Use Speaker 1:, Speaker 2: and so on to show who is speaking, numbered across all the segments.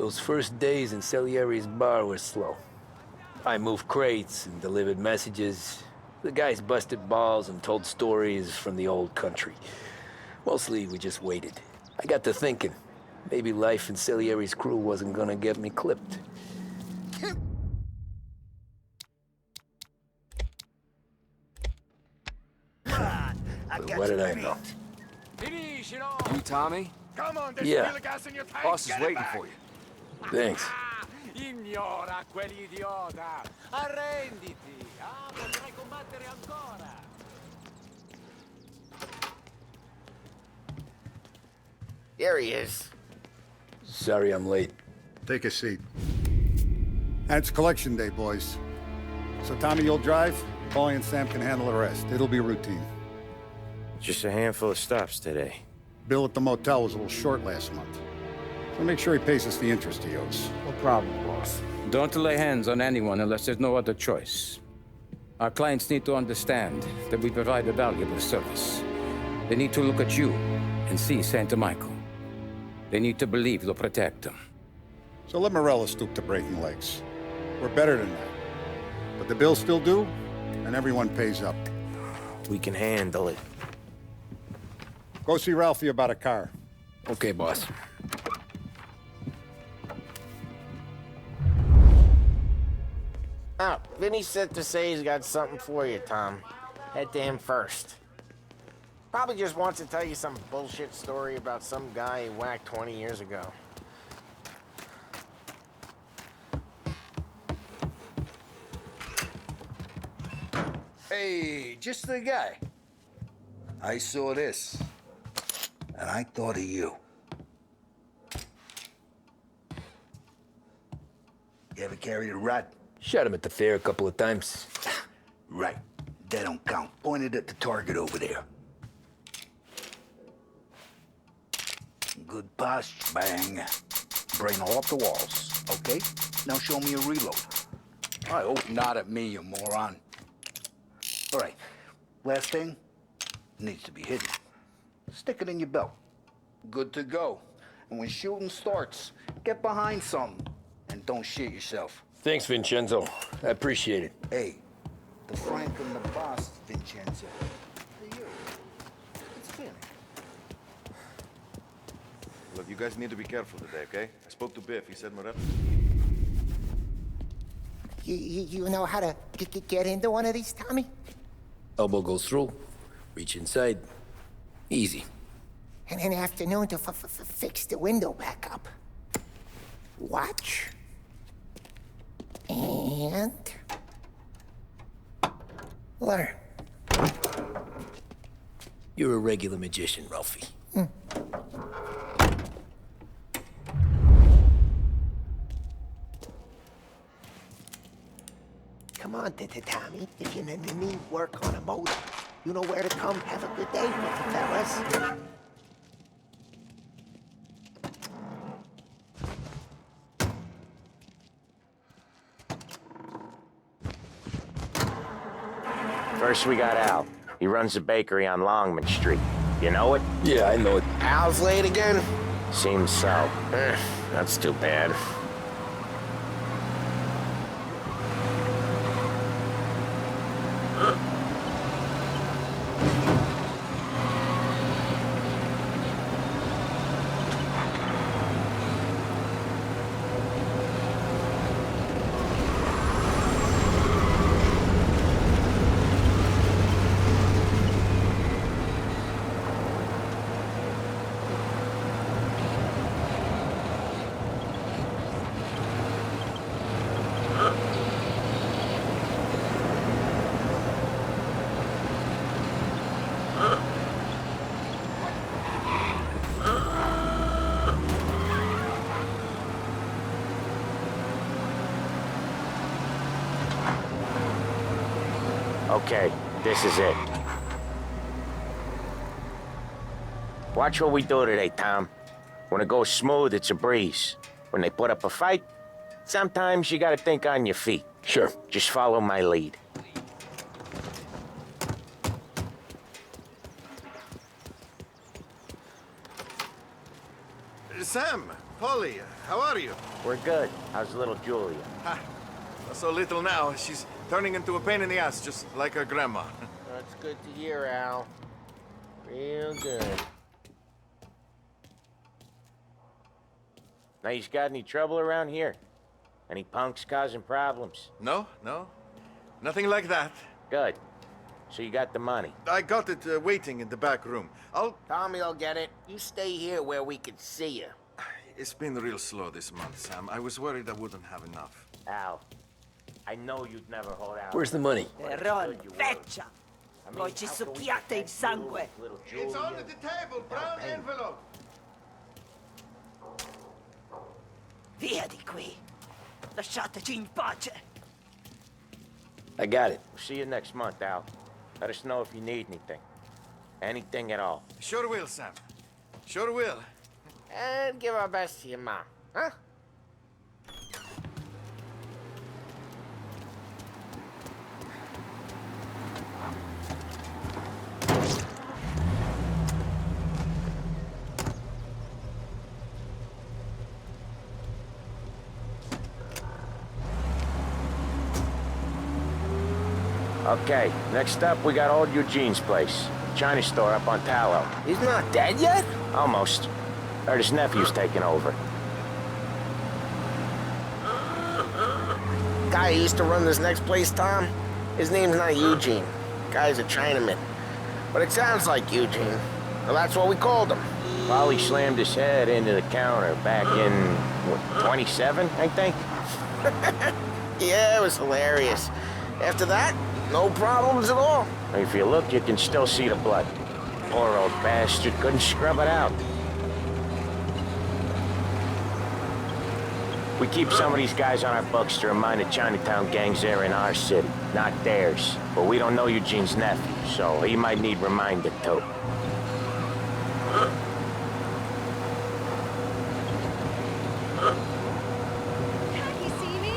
Speaker 1: Those first days in Salieri's bar were slow. I moved crates and delivered messages. The guys busted balls and told stories from the old country. Mostly, we just waited. I got to thinking, maybe life in Salieri's crew wasn't gonna get me clipped. But what did I know?
Speaker 2: You Tommy?
Speaker 3: Come on, there's
Speaker 1: Yeah.
Speaker 3: still gas in your tank.
Speaker 2: Boss is
Speaker 3: Get it
Speaker 2: waiting
Speaker 3: back.
Speaker 2: for you.
Speaker 1: Thanks.
Speaker 3: Ignora quell'idiota. Arrenditi. Potrai combattere ancora.
Speaker 4: There he is.
Speaker 1: Sorry I'm late.
Speaker 5: Take a seat. And it's collection day, boys. So Tommy, you'll drive. Paulie and Sam can handle the rest. It'll be routine.
Speaker 6: Just a handful of stops today.
Speaker 5: Bill at the motel was a little short last month. So make sure he pays us the interest he owes.
Speaker 2: No problem, boss.
Speaker 7: Don't lay hands on anyone unless there's no other choice. Our clients need to understand that we provide a valuable service. They need to look at you and see Santa Michael. They need to believe you'll protect them.
Speaker 5: So let Morella stoop to breaking legs. We're better than that. But the bills still due, and everyone pays up.
Speaker 6: We can handle it.
Speaker 5: Go see Ralphie about a car.
Speaker 1: Okay, boss.
Speaker 4: Oh, Vinny said to say he's got something for you, Tom. Head to him first. Probably just wants to tell you some bullshit story about some guy he whacked 20 years ago.
Speaker 8: Hey, just the guy. I saw this, and I thought of you. You ever carried a rat?
Speaker 1: Shot him at the fair a couple of times.
Speaker 8: Right. That don't count. Pointed at the target over there. Good posture, bang. Brain off the walls, okay? Now show me a reload. I hope not at me, you moron. All right, last thing, needs to be hidden. Stick it in your belt. Good to go. And when shooting starts, get behind something and don't shit yourself.
Speaker 1: Thanks, Vincenzo. I appreciate it.
Speaker 8: Hey, the Frank and the boss, Vincenzo. To you. It's Vinny.
Speaker 9: Look, you guys need to be careful today, okay? I spoke to Biff. He said Morella.
Speaker 4: You know how to get into one of these, Tommy?
Speaker 1: Elbow goes through, reach inside. Easy.
Speaker 4: And an afternoon to fix the window back up. Watch. And... learn.
Speaker 1: You're a regular magician, Ralphie.
Speaker 4: Come on, Tommy. If you need work on a motor, you know where to come. Have a good day, fellas.
Speaker 6: First, we got Al. He runs a bakery on Longman Street. You know it?
Speaker 1: Yeah, I know it.
Speaker 4: Al's late again?
Speaker 6: Seems so. That's too bad. Okay, this is it. Watch what we do today, Tom. When it goes smooth, it's a breeze. When they put up a fight, sometimes you gotta think on your feet.
Speaker 1: Sure.
Speaker 6: Just follow my lead.
Speaker 9: Sam, Polly, how are you?
Speaker 6: We're good. How's little Julia?
Speaker 9: Ha, so little now. She's turning into a pain in the ass, just like her grandma.
Speaker 4: That's good to hear, Al. Real good.
Speaker 6: Now, you got any trouble around here? Any punks causing problems?
Speaker 9: No, no. Nothing like that.
Speaker 6: Good. So you got the money.
Speaker 9: I got it waiting in the back room.
Speaker 4: Tommy will get it. You stay here where we can see you.
Speaker 9: It's been real slow this month, Sam. I was worried I wouldn't have enough.
Speaker 6: Al, I know you'd never hold out.
Speaker 1: Where's the money?
Speaker 10: Ron, feccia! Poi ci succhiate il sangue!
Speaker 9: It's on the table, brown envelope.
Speaker 10: Via di qui! Lasciateci in pace!
Speaker 1: I got it.
Speaker 6: See you next month, Al. Let us know if you need anything. Anything at all.
Speaker 9: Sure will, Sam. Sure will.
Speaker 4: And give our best to your mom, huh?
Speaker 6: Okay, next up, we got old Eugene's place. China store up on Tallow.
Speaker 4: He's not dead yet?
Speaker 6: Almost. Heard his nephew's taking over.
Speaker 4: Guy who used to run this next place, Tom? His name's not Eugene. Guy's a Chinaman. But it sounds like Eugene. Well, that's what we called him.
Speaker 6: Polly slammed his head into the counter back in, what, 27, I think?
Speaker 4: Yeah, it was hilarious. After that, no problems at all.
Speaker 6: If you look, you can still see the blood. Poor old bastard couldn't scrub it out. We keep some of these guys on our books to remind the Chinatown gangs they're in our city, not theirs. But we don't know Eugene's nephew, so he might need reminded too.
Speaker 11: Can you see me?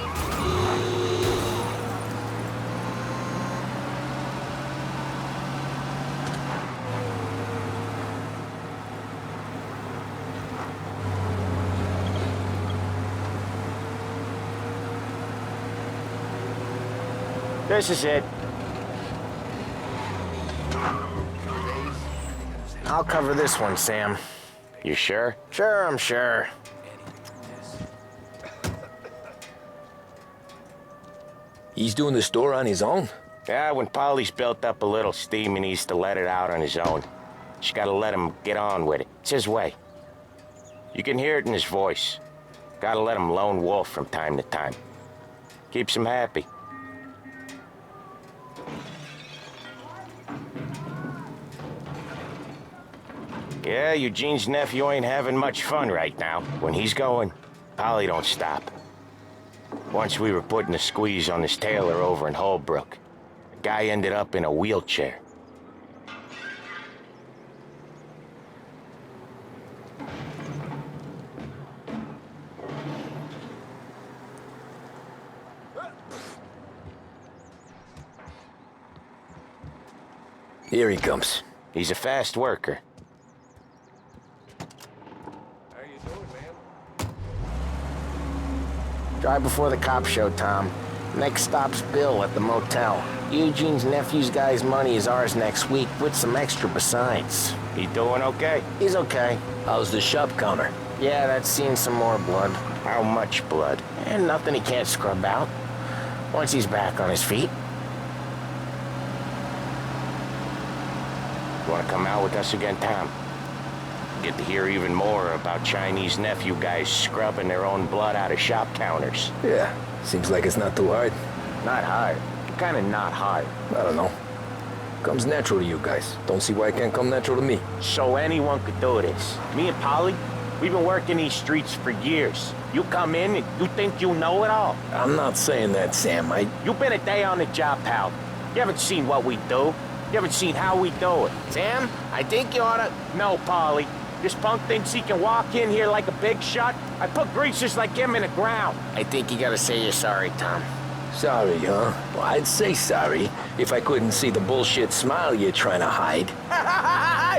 Speaker 6: This is it.
Speaker 4: I'll cover this one, Sam.
Speaker 6: You sure?
Speaker 4: Sure, I'm sure.
Speaker 1: He's doing the store on his own?
Speaker 6: Yeah, when Polly's built up a little steam, he needs to let it out on his own. Just gotta let him get on with it. It's his way. You can hear it in his voice. Gotta let him lone wolf from time to time. Keeps him happy. Yeah, Eugene's nephew ain't having much fun right now. When he's going, Polly don't stop. Once we were putting a squeeze on this tailor over in Holbrook. The guy ended up in a wheelchair.
Speaker 1: Here he comes.
Speaker 6: He's a fast worker.
Speaker 3: How you doing, man?
Speaker 4: Drive before the cops show, Tom. Next stop's Bill at the motel. Eugene's nephew's guy's money is ours next week, with some extra besides.
Speaker 6: He doing okay?
Speaker 4: He's okay.
Speaker 1: How's the shop counter?
Speaker 4: Yeah, that's seen some more blood.
Speaker 6: How much blood?
Speaker 4: And nothing he can't scrub out. Once he's back on his feet.
Speaker 6: You wanna come out with us again, Tom? Get to hear even more about Chinese nephew guys scrubbing their own blood out of shop counters.
Speaker 1: Yeah, seems like it's not too hard.
Speaker 6: Not hard. Kinda not hard.
Speaker 1: I don't know. Comes natural to you guys. Don't see why it can't come natural to me.
Speaker 6: So anyone could do this. Me and Polly, we've been working these streets for years. You come in and you think you know it all.
Speaker 1: I'm not saying that, Sam.
Speaker 6: You've been a day on the job, pal. You haven't seen what we do. You haven't seen how we do it.
Speaker 4: Sam, I think you oughta...
Speaker 6: No, Polly. This punk thinks he can walk in here like a big shot. I put greasers like him in the ground.
Speaker 4: I think you gotta say you're sorry, Tom.
Speaker 1: Sorry, huh? Well, I'd say sorry if I couldn't see the bullshit smile you're trying to hide.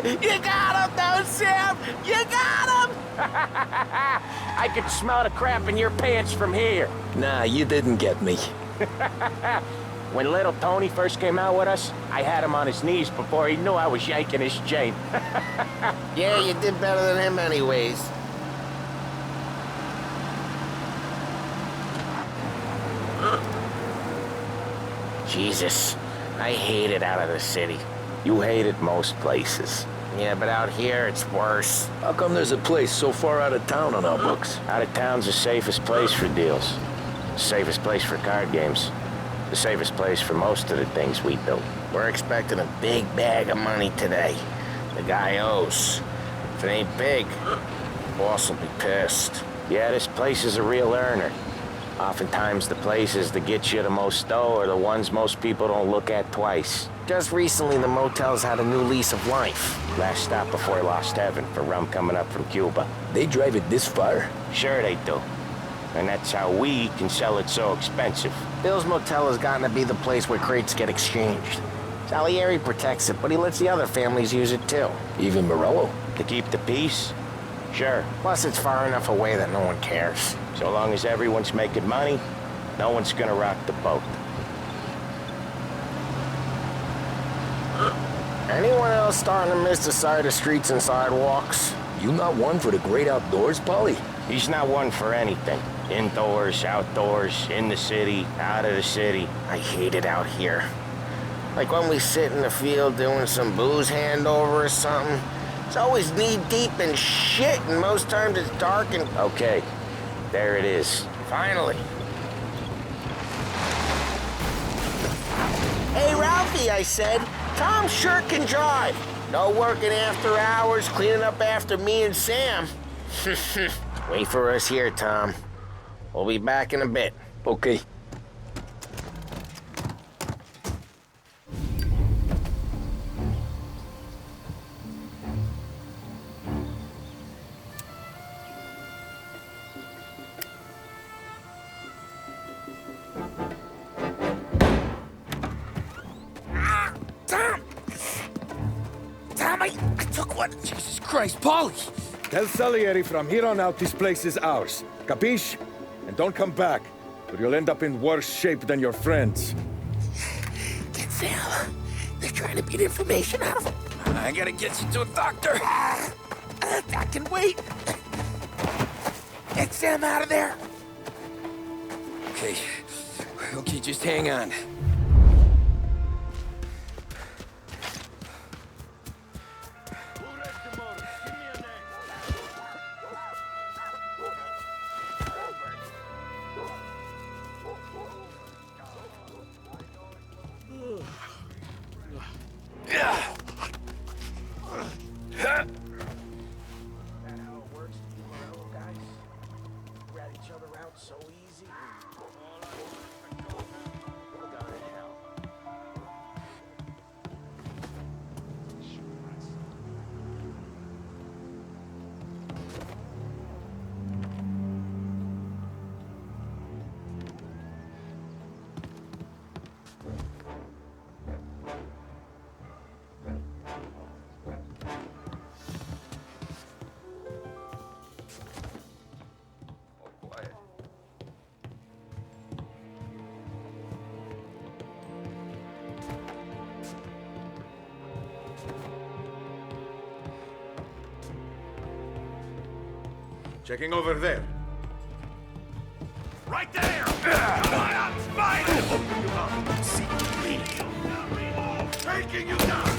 Speaker 4: You got him, though, Sam! You got him!
Speaker 6: I could smell the crap in your pants from here.
Speaker 1: Nah, you didn't get me.
Speaker 6: When little Tony first came out with us, I had him on his knees before he knew I was yanking his chain.
Speaker 4: Yeah, you did better than him anyways. Jesus, I hate it out of the city.
Speaker 6: You hate it most places.
Speaker 4: Yeah, but out here, it's worse.
Speaker 1: How come there's a place so far out of town on our books?
Speaker 6: Out of town's the safest place for deals. The safest place for card games. The safest place for most of the things we build.
Speaker 4: We're expecting a big bag of money today. The guy owes. If it ain't big, boss will be pissed.
Speaker 6: Yeah, this place is a real earner. Oftentimes the places that get you the most dough are the ones most people don't look at twice.
Speaker 4: Just recently, the motel's had a new lease of life.
Speaker 6: Last stop before Lost Heaven for rum coming up from Cuba.
Speaker 1: They drive it this far?
Speaker 6: Sure they do. And that's how we can sell it so expensive.
Speaker 4: Bill's Motel has gotten to be the place where crates get exchanged. Salieri protects it, but he lets the other families use it too.
Speaker 1: Even Morello?
Speaker 6: To keep the peace? Sure.
Speaker 4: Plus, it's far enough away that no one cares.
Speaker 6: So long as everyone's making money, no one's gonna rock the boat.
Speaker 4: Anyone else starting to miss the sight of streets and sidewalks?
Speaker 1: You not one for the great outdoors, Paulie?
Speaker 6: He's not one for anything. Indoors, outdoors, in the city, out of the city.
Speaker 4: I hate it out here. Like when we sit in the field doing some booze handover or something. It's always knee-deep in shit, and most times it's dark and...
Speaker 6: Okay, there it is.
Speaker 4: Finally. Hey, Ralphie, I said. Tom sure can drive. No working after hours, cleaning up after me and Sam. Wait for us here, Tom. We'll be back in a bit.
Speaker 1: Okay.
Speaker 2: Jesus Christ, Paulie!
Speaker 3: Tell Salieri from here on out this place is ours. Capiche? And don't come back, or you'll end up in worse shape than your friends.
Speaker 4: Get Sam. They're trying to beat information out of him.
Speaker 2: I gotta get you to a doctor.
Speaker 4: I can wait. Get Sam out of there.
Speaker 2: Okay. Okay, just hang on.
Speaker 9: Checking over there.
Speaker 3: Right there! Come on, fight!
Speaker 9: Open you up. See me.
Speaker 3: Taking you down!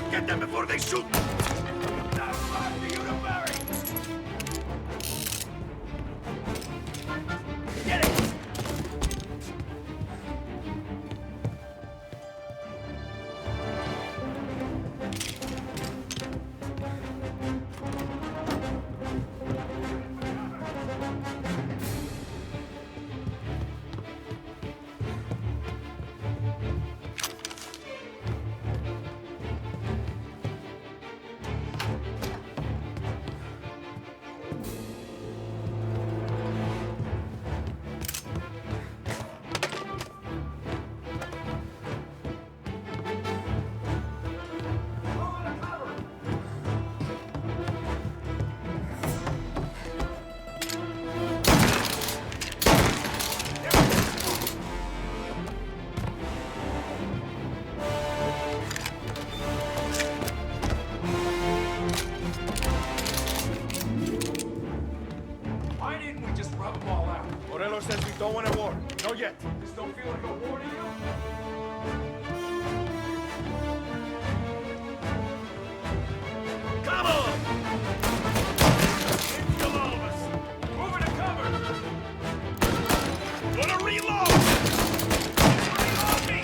Speaker 3: Get them before they shoot! That's right for you to bury! Get it!
Speaker 9: This don't feel like a war to you? Come on! Kill all of us! Move to cover! Gonna reload! Reload me!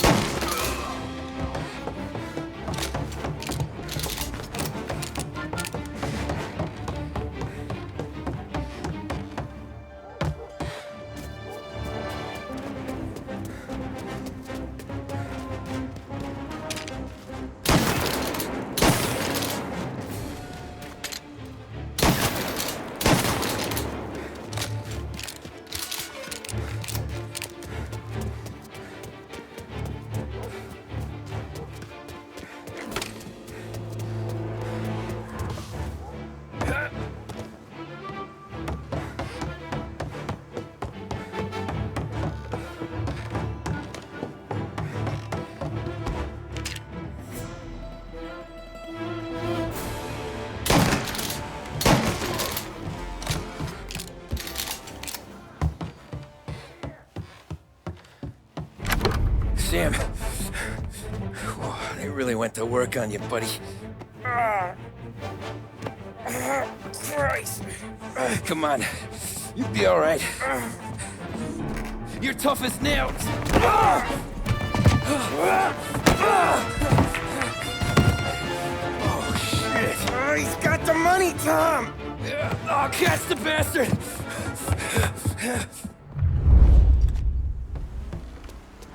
Speaker 2: Sam. They really went to work on you, buddy. Christ. Come on. You'll be all right. You're tough as nails. Oh, shit. Oh, he's got the money, Tom. Oh, catch the bastard.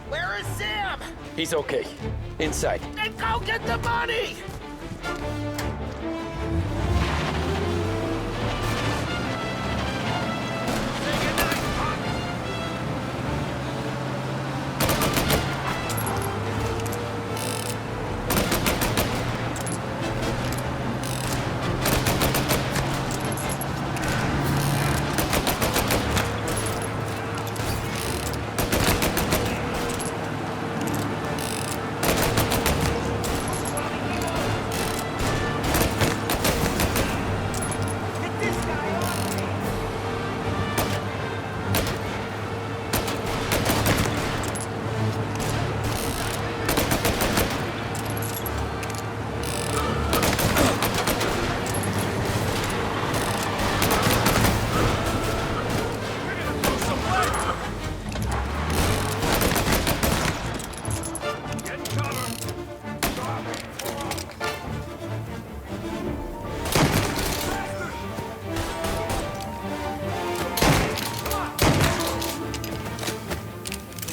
Speaker 4: Where is Sam?
Speaker 1: He's okay. Inside.
Speaker 4: Then go get the money!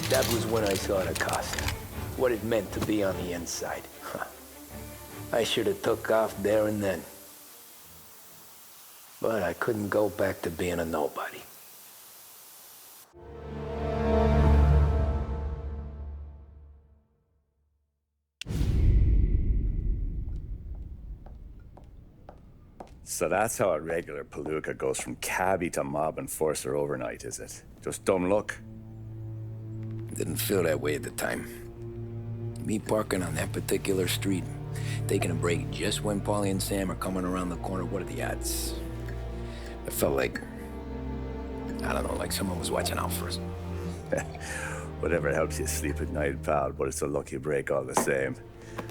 Speaker 1: That was when I saw the cost. What it meant to be on the inside. Huh. I should have took off there and then. But I couldn't go back to being a nobody.
Speaker 12: So that's how a regular palooka goes from cabbie to mob enforcer overnight, is it? Just dumb luck?
Speaker 2: Didn't feel that way at the time. Me parking on that particular street, taking a break just when Paulie and Sam are coming around the corner, what are the odds? It felt like, I don't know, like someone was watching out for us.
Speaker 12: Whatever helps you sleep at night, pal, but it's a lucky break all the same.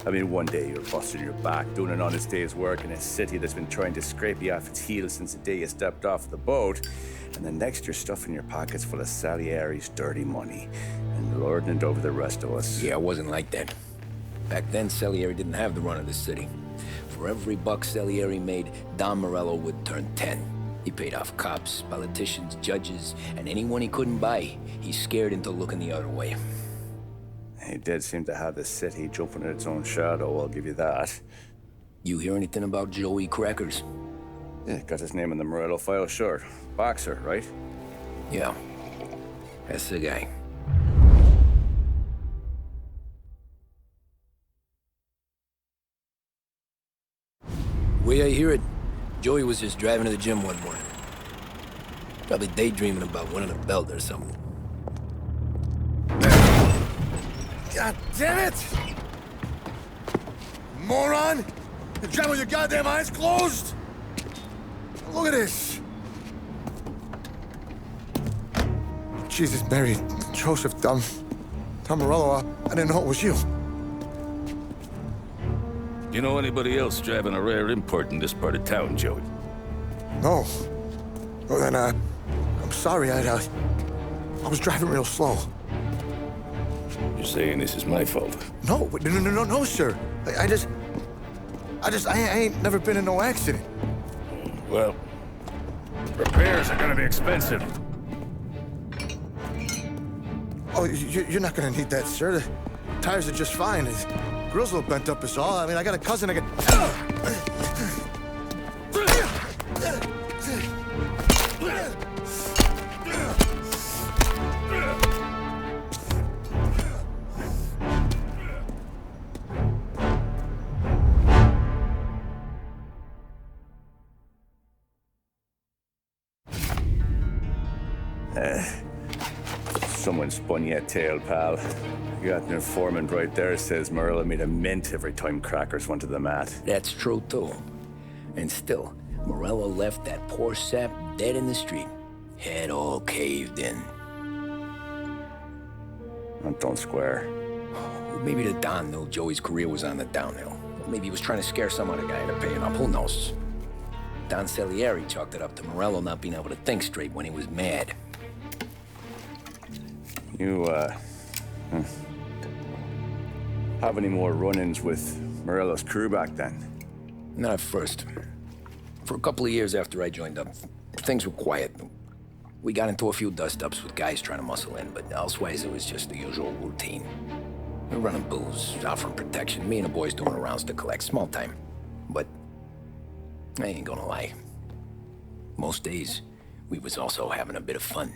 Speaker 12: I mean, one day you're busting your back, doing an honest day's work in a city that's been trying to scrape you off its heels since the day you stepped off the boat, and the next you're stuffing your pockets full of Salieri's dirty money and lording it over the rest of us.
Speaker 2: Yeah, it wasn't like that. Back then, Salieri didn't have the run of the city. For every buck Salieri made, Don Morello would turn 10. He paid off cops, politicians, judges, and anyone he couldn't buy, he scared into looking the other way.
Speaker 12: He did seem to have the city jumping at its own shadow, I'll give you that.
Speaker 2: You hear anything about Joey Crackers?
Speaker 12: Yeah, got his name in the Morello file, sure. Boxer, right?
Speaker 2: Yeah, that's the guy. Way I hear it, Joey was just driving to the gym one morning. Probably daydreaming about winning a belt or something.
Speaker 3: God damn it! Moron! You drive with your goddamn eyes closed? Look at this! Jesus, Mary,
Speaker 13: Joseph, Tom Morello, I didn't know it was you.
Speaker 14: You know anybody else driving a rare import in this part of town, Joey?
Speaker 13: No. Well, then, I'm sorry, I was driving real slow.
Speaker 14: You're saying this is my fault?
Speaker 13: No, no, sir. I ain't never been in no accident.
Speaker 14: Well, repairs are gonna be expensive.
Speaker 13: Oh, you're not gonna need that, sir. The tires are just fine. The grill's a little bent up is all. I mean, I got a cousin I can...
Speaker 12: Someone spun you a tail, pal. You got an informant right there says Morello made a mint every time crackers went to the mat.
Speaker 2: That's true, too. And still, Morello left that poor sap dead in the street. Head all caved in.
Speaker 12: That don't square.
Speaker 2: Maybe the Don knew Joey's career was on the downhill. Maybe he was trying to scare some other guy into paying up. Who knows? Don Salieri chalked it up to Morello not being able to think straight when he was mad.
Speaker 12: You, have any more run-ins with Morello's crew back then?
Speaker 2: Not at first. For a couple of years after I joined up, things were quiet. We got into a few dust-ups with guys trying to muscle in, but elsewise it was just the usual routine. We were running booze, out from protection, me and the boys doing rounds to collect, small time. But I ain't gonna lie. Most days, we was also having a bit of fun.